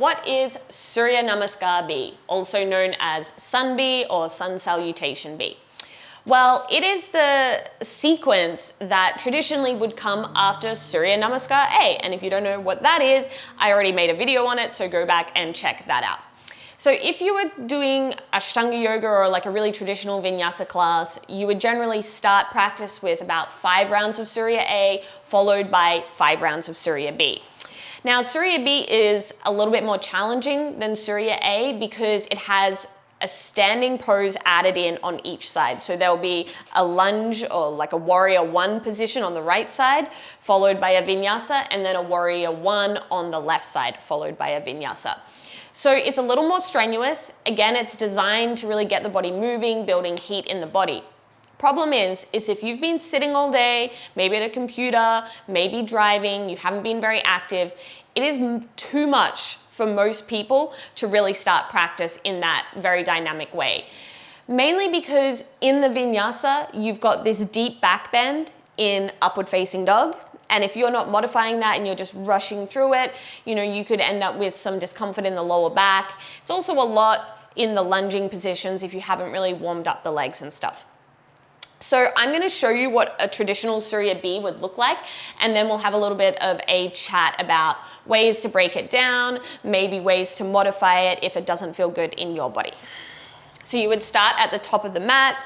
What is Surya Namaskar B, also known as Sun B or Sun Salutation B? Well, it is the sequence that traditionally would come after Surya Namaskar A. And if you don't know what that is, I already made a video on it, so go back and check that out. So if you were doing Ashtanga yoga or like a really traditional vinyasa class, you would generally start practice with about 5 rounds of Surya A, followed by 5 rounds of Surya B. Now, Surya B is a little bit more challenging than Surya A because it has a standing pose added in on each side. So there'll be a lunge or like a warrior 1 position on the right side, followed by a vinyasa, and then a warrior 1 on the left side, followed by a vinyasa. So it's a little more strenuous. Again, it's designed to really get the body moving, building heat in the body. Problem is if you've been sitting all day, maybe at a computer, maybe driving, you haven't been very active, it is too much for most people to really start practice in that very dynamic way. Mainly because in the vinyasa, you've got this deep back bend in upward facing dog. And if you're not modifying that and you're just rushing through it, you could end up with some discomfort in the lower back. It's also a lot in the lunging positions if you haven't really warmed up the legs and stuff. So I'm going to show you what a traditional Surya B would look like, and then we'll have a little bit of a chat about ways to break it down, maybe ways to modify it if it doesn't feel good in your body. So you would start at the top of the mat,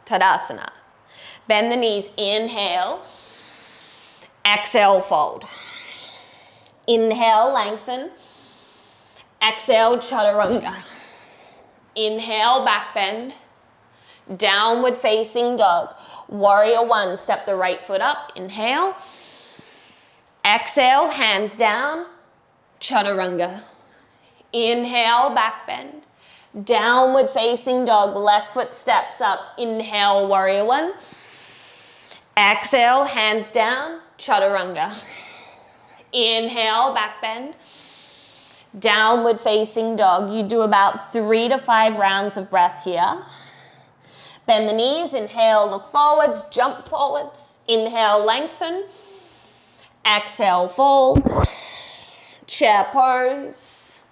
Tadasana. Bend the knees, inhale. Exhale, fold. Inhale, lengthen. Exhale, chaturanga. Inhale, back bend. Downward facing dog. Warrior 1, step the right foot up. Inhale. Exhale, hands down. Chaturanga. Inhale, back bend. Downward facing dog. Left foot steps up. Inhale, warrior 1. Exhale, hands down. Chaturanga. Inhale, back bend. Downward facing dog. You do about 3 to 5 rounds of breath here. Bend the knees, inhale, look forwards, jump forwards. Inhale, lengthen. Exhale, fold. Chair pose.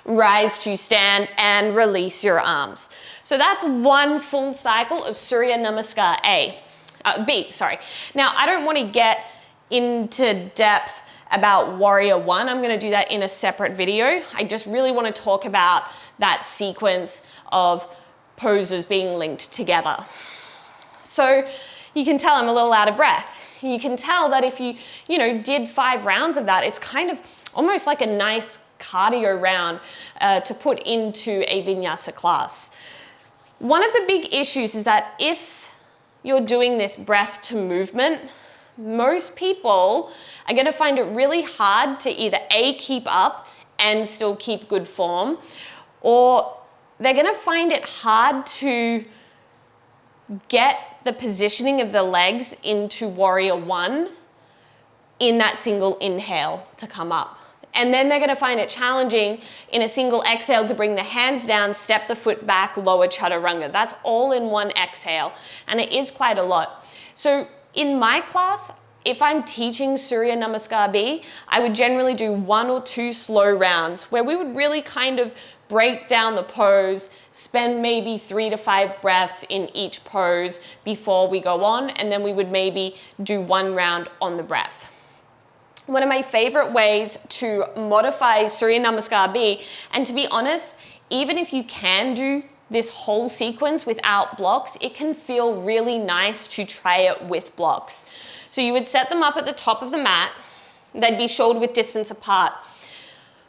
Rise to stand and release your arms. So that's one full cycle of Surya Namaskar B. Now, I don't want to get into depth about warrior 1. I'm going to do that in a separate video. I just really want to talk about that sequence of poses being linked together. So you can tell I'm a little out of breath. You can tell that if you did 5 rounds of that, it's kind of almost like a nice cardio round to put into a vinyasa class. One of the big issues is that if you're doing this breath to movement, most people are going to find it really hard to either A, keep up and still keep good form, or they're going to find it hard to get the positioning of the legs into warrior 1 in that single inhale to come up. And then they're going to find it challenging in a single exhale to bring the hands down, step the foot back, lower chaturanga. That's all in one exhale, and it is quite a lot. So in my class, if I'm teaching Surya Namaskar B, I would generally do 1 or 2 slow rounds where we would really kind of break down the pose, spend maybe 3 to 5 breaths in each pose before we go on, and then we would maybe do 1 round on the breath. One of my favorite ways to modify Surya Namaskar B, and to be honest, even if you can do this whole sequence without blocks, it can feel really nice to try it with blocks. So you would set them up at the top of the mat. They'd be shoulder width distance apart.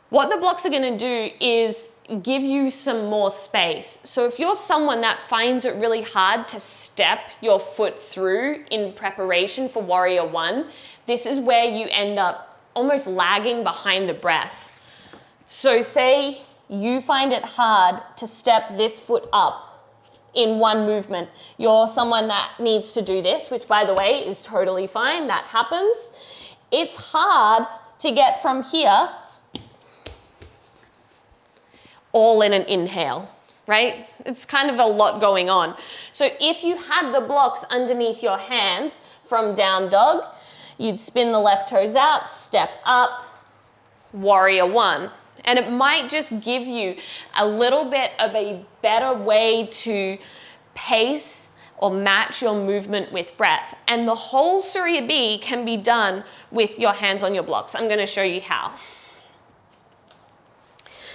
What the blocks are going to do is give you some more space. So if you're someone that finds it really hard to step your foot through in preparation for warrior 1, this is where you end up almost lagging behind the breath. So say you find it hard to step this foot up in one movement. You're someone that needs to do this, which by the way is totally fine, that happens. It's hard to get from here all in an inhale, right? It's kind of a lot going on. So if you had the blocks underneath your hands from down dog, you'd spin the left toes out, step up, warrior 1. And it might just give you a little bit of a better way to pace or match your movement with breath. And the whole Surya B can be done with your hands on your blocks. I'm going to show you how.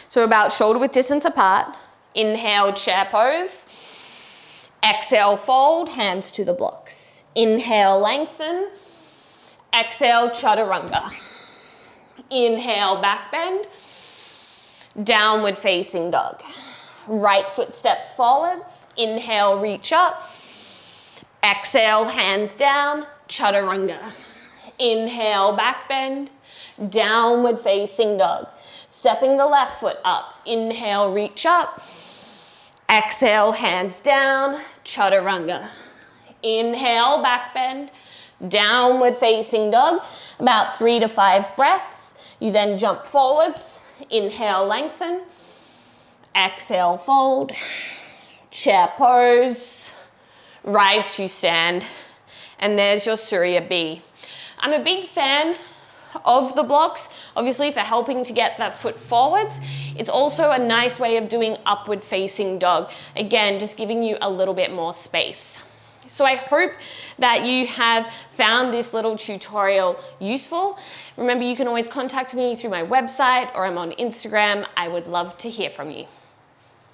So about shoulder width distance apart. Inhale, chair pose. Exhale, fold, hands to the blocks. Inhale, lengthen. Exhale, chaturanga. Inhale, back bend. Downward facing dog. Right foot steps forwards. Inhale, reach up. Exhale, hands down, chaturanga. Inhale, back bend. Downward facing dog. Stepping the left foot up. Inhale, reach up. Exhale, hands down, chaturanga. Inhale, back bend. Downward facing dog. About 3 to 5 breaths. You then jump forwards. Inhale, lengthen. Exhale, fold. Chair pose. Rise to stand. And there's your Surya B. I'm a big fan of the blocks, obviously for helping to get that foot forwards. It's also a nice way of doing upward facing dog. Again, just giving you a little bit more space. So I hope that you have found this little tutorial useful. Remember, you can always contact me through my website or I'm on Instagram. I would love to hear from you.